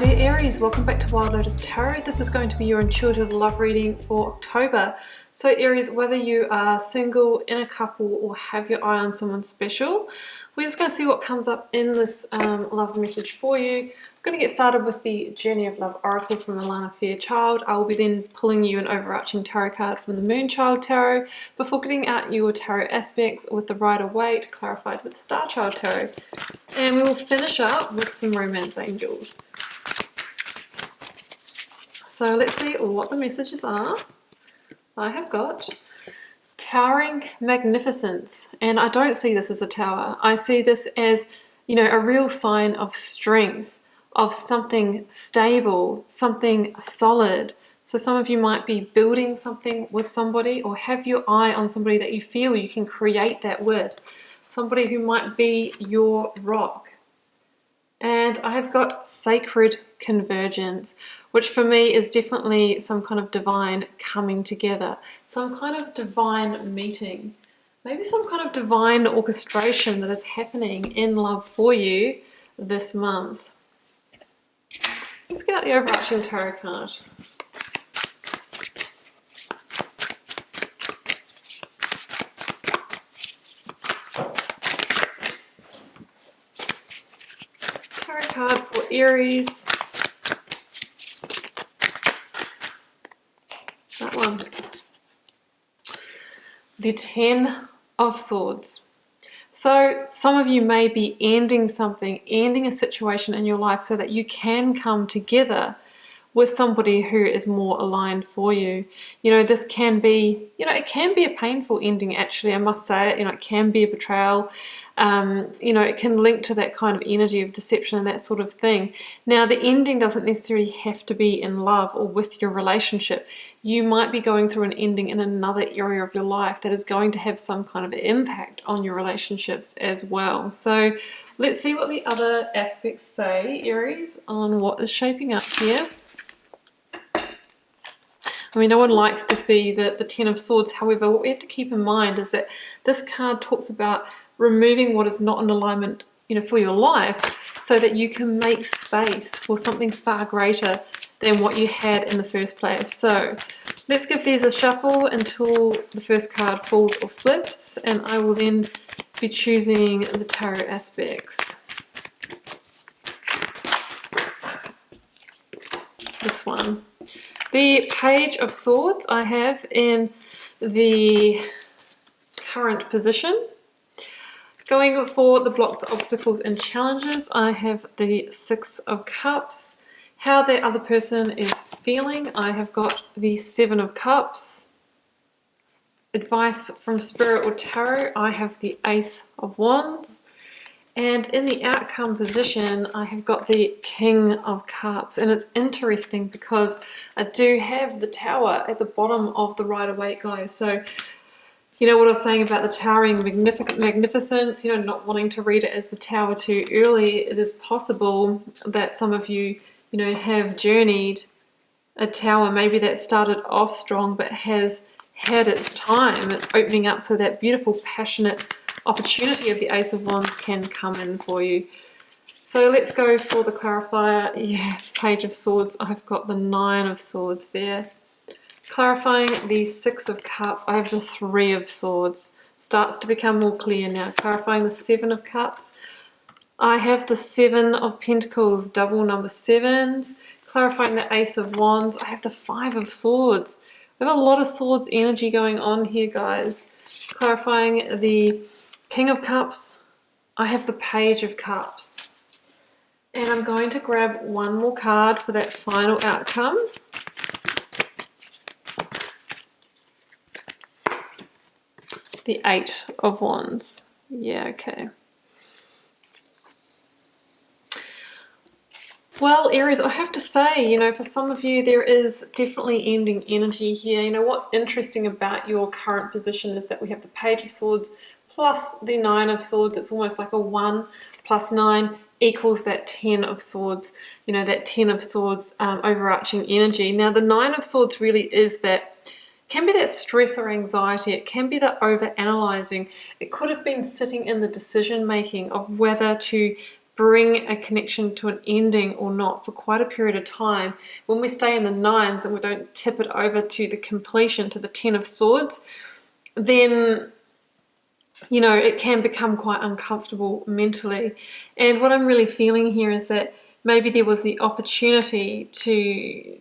there Aries, welcome back to Wild Lotus Tarot. This is going to be your intuitive love reading for October. So Aries, whether you are single, in a couple, or have your eye on someone special, we're just going to see what comes up in this love message for you. I'm going to get started with the Journey of Love Oracle from Alana Fairchild. I will be then pulling you an overarching tarot card from the Moonchild Tarot before getting out your tarot aspects with the Rider-Waite clarified with the Starchild Tarot. And we will finish up with some romance angels. So let's see what the messages are. I have got towering magnificence, and I don't see this as a tower. I see this as, you know, a real sign of strength, of something stable, something solid. So some of you might be building something with somebody or have your eye on somebody that you feel you can create that with. Somebody who might be your rock. And I've got sacred convergence, which for me is definitely some kind of divine coming together, some kind of divine meeting, maybe some kind of divine orchestration that is happening in love for you this month. Let's get out the overarching tarot card. Tarot card for Aries. That one. The Ten of Swords. So some of you may be ending something, ending a situation in your life so that you can come together with somebody who is more aligned for you. You know, this can be, you know, it can be a painful ending actually, I must say it. You know, it can be a betrayal. You know, it can link to that kind of energy of deception and that sort of thing. Now, the ending doesn't necessarily have to be in love or with your relationship. You might be going through an ending in another area of your life that is going to have some kind of impact on your relationships as well. So let's see what the other aspects say, Aries, on what is shaping up here. I mean, no one likes to see the Ten of Swords. However, what we have to keep in mind is that this card talks about removing what is not in alignment, you know, for your life, so that you can make space for something far greater than what you had in the first place. So let's give these a shuffle until the first card falls or flips, and I will then be choosing the tarot aspects. This one. The Page of Swords I have in the current position. Going for the blocks, obstacles and challenges, I have the Six of Cups. How the other person is feeling, I have got the Seven of Cups. Advice from Spirit or Tarot, I have the Ace of Wands. And in the outcome position, I have got the King of Cups. And it's interesting because I do have the Tower at the bottom of the Rider-Waite, guys. So, you know what I was saying about the towering magnificence, you know, not wanting to read it as the Tower too early. It is possible that some of you, you know, have journeyed a tower maybe that started off strong but has had its time. It's opening up so that beautiful, passionate opportunity of the Ace of Wands can come in for you. So let's go for the clarifier. Yeah, Page of Swords. I've got the Nine of Swords there. Clarifying the Six of Cups. I have the Three of Swords. Starts to become more clear now. Clarifying the Seven of Cups. I have the Seven of Pentacles, double number sevens. Clarifying the Ace of Wands. I have the Five of Swords. We have a lot of swords energy going on here, guys. Clarifying the King of Cups. I have the Page of Cups. And I'm going to grab one more card for that final outcome. The Eight of Wands. Yeah, okay. Well, Aries, I have to say, you know, for some of you, there is definitely ending energy here. You know, what's interesting about your current position is that we have the Page of Swords plus the Nine of Swords. It's almost like a 1 plus 9 equals that 10 of Swords, you know, that 10 of Swords overarching energy. Now, the Nine of Swords really is that, can be that stress or anxiety. It can be the over-analyzing. It could have been sitting in the decision-making of whether to bring a connection to an ending or not for quite a period of time. When we stay in the nines and we don't tip it over to the completion, to the Ten of Swords, then, you know, it can become quite uncomfortable mentally. And what I'm really feeling here is that maybe there was the opportunity to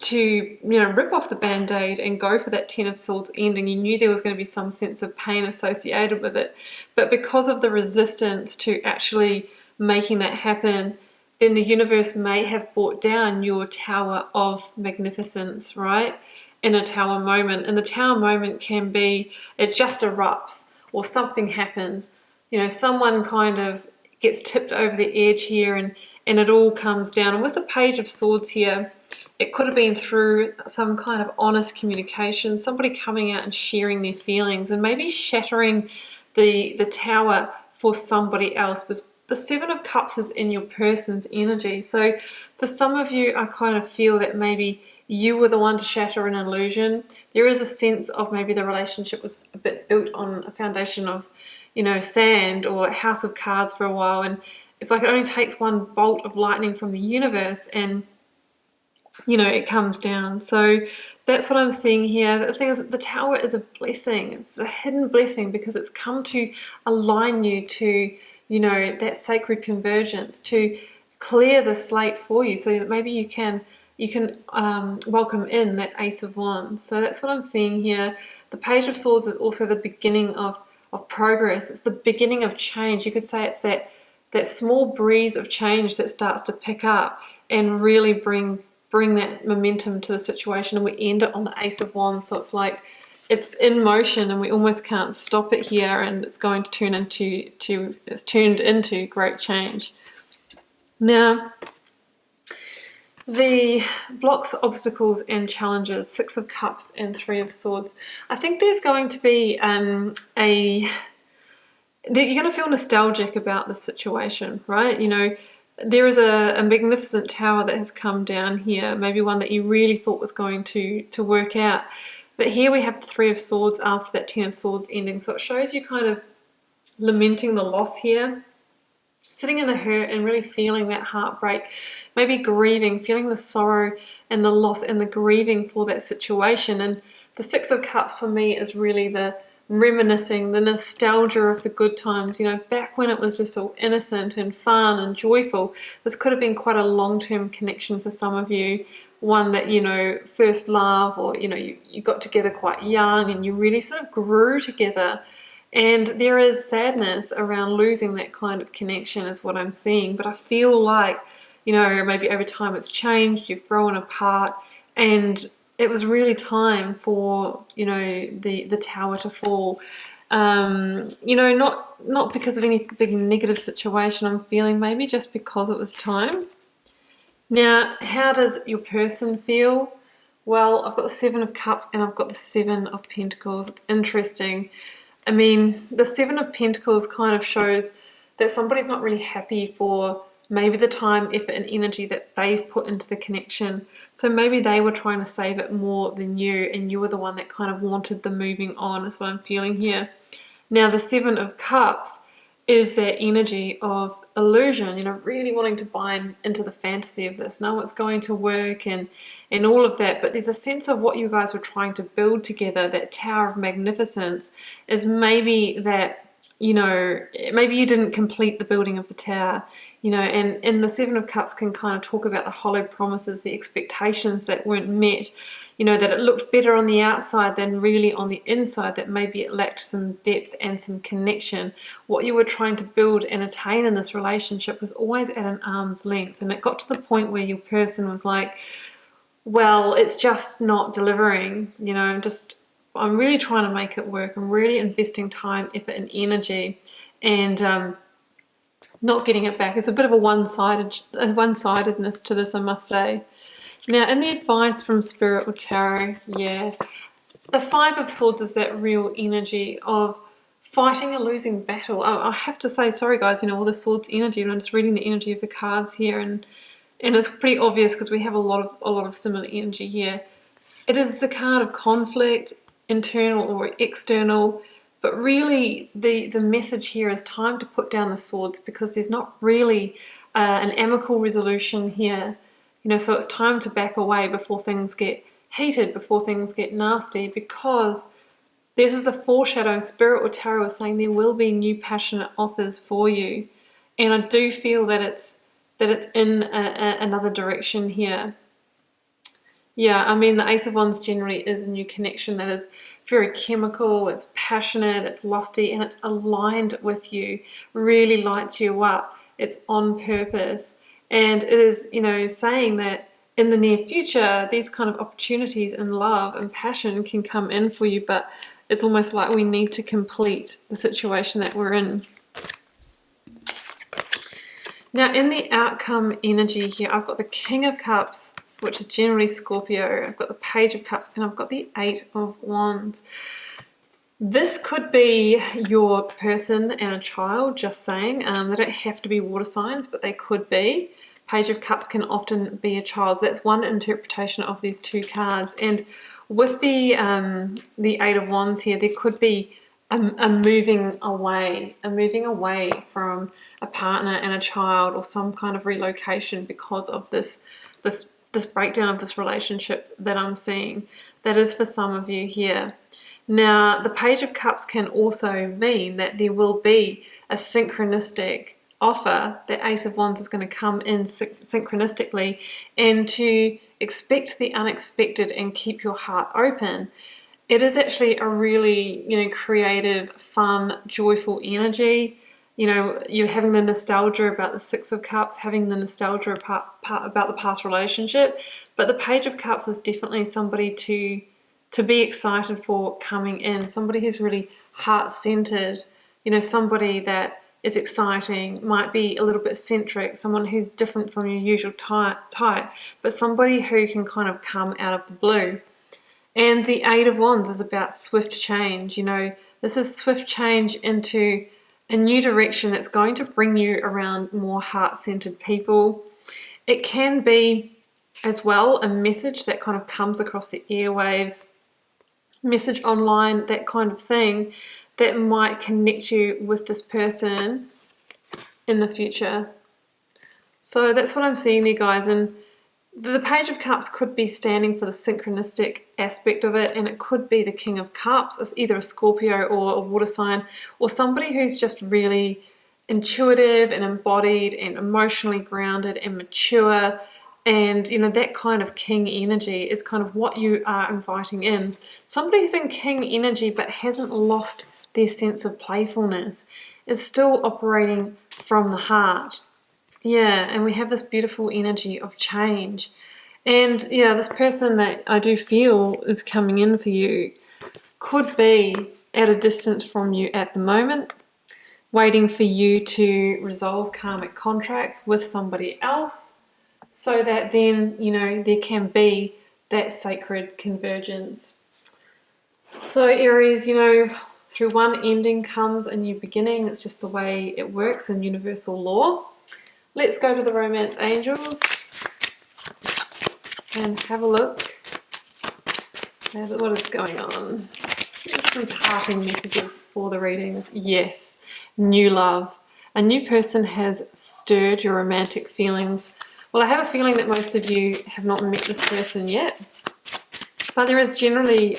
you know, rip off the band-aid and go for that Ten of Swords ending. You knew there was going to be some sense of pain associated with it, but because of the resistance to actually making that happen, then the universe may have brought down your Tower of Magnificence, right? In a Tower moment. And the Tower moment can be, it just erupts or something happens. You know, someone kind of gets tipped over the edge here and it all comes down. And with the Page of Swords here, it could have been through some kind of honest communication, somebody coming out and sharing their feelings and maybe shattering the tower for somebody else. But the Seven of Cups is in your person's energy. So for some of you, I kind of feel that maybe you were the one to shatter an illusion. There is a sense of maybe the relationship was a bit built on a foundation of, you know, sand or a house of cards for a while. And it's like it only takes one bolt of lightning from the universe and, you know, it comes down. So that's what I'm seeing here. The thing is, the Tower is a blessing. It's a hidden blessing because it's come to align you to, you know, that sacred convergence, to clear the slate for you so that maybe you can welcome in that Ace of Wands. So that's what I'm seeing here. The Page of Swords is also the beginning of progress. It's the beginning of change. You could say it's that small breeze of change that starts to pick up and really bring that momentum to the situation, and we end it on the Ace of Wands. So it's like it's in motion and we almost can't stop it here, and it's going to turn into it's turned into great change. Now, the blocks, obstacles and challenges, Six of Cups and Three of Swords. I think there's going to be you're going to feel nostalgic about the situation, right? You know, there is a magnificent tower that has come down here, maybe one that you really thought was going to work out. But here we have the Three of Swords after that Ten of Swords ending. So it shows you kind of lamenting the loss here, sitting in the hurt and really feeling that heartbreak, maybe grieving, feeling the sorrow and the loss and the grieving for that situation. And the Six of Cups for me is really the reminiscing, the nostalgia of the good times, you know, back when it was just all innocent and fun and joyful. This could have been quite a long-term connection for some of you, one that, you know, first love, or, you know, you got together quite young and you really sort of grew together. And there is sadness around losing that kind of connection is what I'm seeing. But I feel like, you know, maybe over time it's changed, you've grown apart, and it was really time for, you know, the tower to fall. You know, not because of any big negative situation I'm feeling, maybe just because it was time. Now, how does your person feel? Well, I've got the Seven of Cups and I've got the Seven of Pentacles. It's interesting. I mean, the Seven of Pentacles kind of shows that somebody's not really happy for maybe the time, effort and energy that they've put into the connection. So maybe they were trying to save it more than you, and you were the one that kind of wanted the moving on, is what I'm feeling here. Now, the Seven of Cups is that energy of illusion, you know, really wanting to buy into the fantasy of this. No, it's going to work and all of that. But there's a sense of what you guys were trying to build together, that Tower of Magnificence, is maybe that, you know, maybe you didn't complete the building of the tower, you know, and the Seven of Cups can kind of talk about the hollow promises, the expectations that weren't met, you know, that it looked better on the outside than really on the inside, that maybe it lacked some depth and some connection. What you were trying to build and attain in this relationship was always at an arm's length, and it got to the point where your person was like, well, it's just not delivering, you know, I'm really trying to make it work. I'm really investing time, effort and energy, and not getting it back. It's a bit of a one-sidedness to this, I must say. Now, in the advice from Spirit or Tarot, yeah, the Five of Swords is that real energy of fighting a losing battle. I have to say, sorry guys, you know, all the swords energy, and I'm just reading the energy of the cards here, and it's pretty obvious because we have a lot of similar energy here. It is the card of conflict, internal or external, But really, the message here is time to put down the swords, because there's not really an amicable resolution here. You know, so it's time to back away before things get heated, before things get nasty, because this is a foreshadowing. Spirit or Tarot is saying there will be new passionate offers for you. And I do feel that it's in another direction here. Yeah, I mean, the Ace of Wands generally is a new connection that is very chemical, it's passionate, it's lusty, and it's aligned with you, really lights you up. It's on purpose. And it is, you know, saying that in the near future, these kind of opportunities and love and passion can come in for you, but it's almost like we need to complete the situation that we're in. Now, in the outcome energy here, I've got the King of Cups, which is generally Scorpio. I've got the Page of Cups, and I've got the Eight of Wands. This could be your person and a child, just saying. They don't have to be water signs, but they could be. Page of Cups can often be a child. So that's one interpretation of these two cards. And with the Eight of Wands here, there could be a moving away from a partner and a child, or some kind of relocation because of this breakdown of this relationship that I'm seeing. That is for some of you here. Now, the Page of Cups can also mean that there will be a synchronistic offer. That Ace of Wands is going to come in synchronistically, and to expect the unexpected and keep your heart open. It is actually a really, you know, creative, fun, joyful energy. You know, you're having the nostalgia about the Six of Cups, having the nostalgia about the past relationship. But the Page of Cups is definitely somebody to be excited for coming in. Somebody who's really heart-centered. You know, somebody that is exciting, might be a little bit eccentric, someone who's different from your usual type, but somebody who can kind of come out of the blue. And the Eight of Wands is about swift change. You know, this is swift change into a new direction that's going to bring you around more heart-centered people. It can be as well a message that kind of comes across the airwaves, message online, that kind of thing, that might connect you with this person in the future. So that's what I'm seeing there, guys. And the Page of Cups could be standing for the synchronistic aspect of it, and it could be the King of Cups. It's either a Scorpio or a water sign, or somebody who's just really intuitive and embodied and emotionally grounded and mature. And, you know, that kind of king energy is kind of what you are inviting in. Somebody who's in king energy but hasn't lost their sense of playfulness, is still operating from the heart. Yeah, and we have this beautiful energy of change. And yeah, this person that I do feel is coming in for you could be at a distance from you at the moment, waiting for you to resolve karmic contracts with somebody else, so that then, you know, there can be that sacred convergence. So Aries, you know, through one ending comes a new beginning. It's just the way it works in universal law. Let's go to the romance angels and have a look at what is going on. Some parting messages for the readings. Yes, new love. A new person has stirred your romantic feelings. Well, I have a feeling that most of you have not met this person yet, but there is generally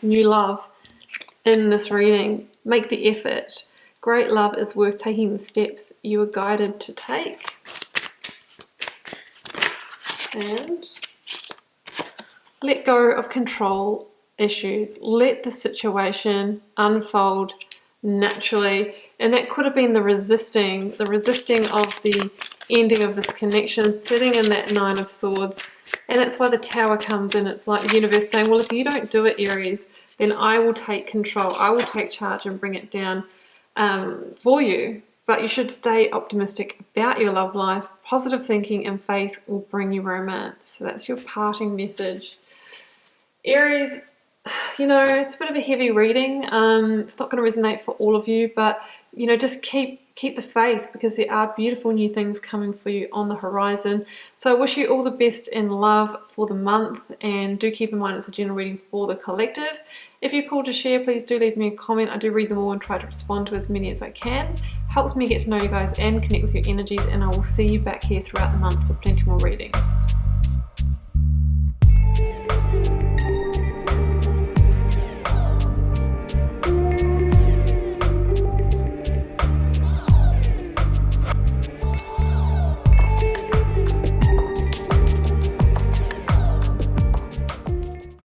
new love in this reading. Make the effort. Great love is worth taking the steps you are guided to take. And let go of control issues. Let the situation unfold naturally. And that could have been the resisting of the ending of this connection, sitting in that Nine of Swords. And that's why the Tower comes in. It's like the universe saying, well, if you don't do it, Aries, then I will take control. I will take charge and bring it down for you. But you should stay optimistic about your love life. Positive thinking and faith will bring you romance. So that's your parting message. Aries, you know, it's a bit of a heavy reading. It's not going to resonate for all of you, but, you know, just keep keep the faith, because there are beautiful new things coming for you on the horizon. So I wish you all the best in love for the month, and do keep in mind it's a general reading for the collective. If you're called to share, please do leave me a comment. I do read them all and try to respond to as many as I can. Helps me get to know you guys and connect with your energies, and I will see you back here throughout the month for plenty more readings.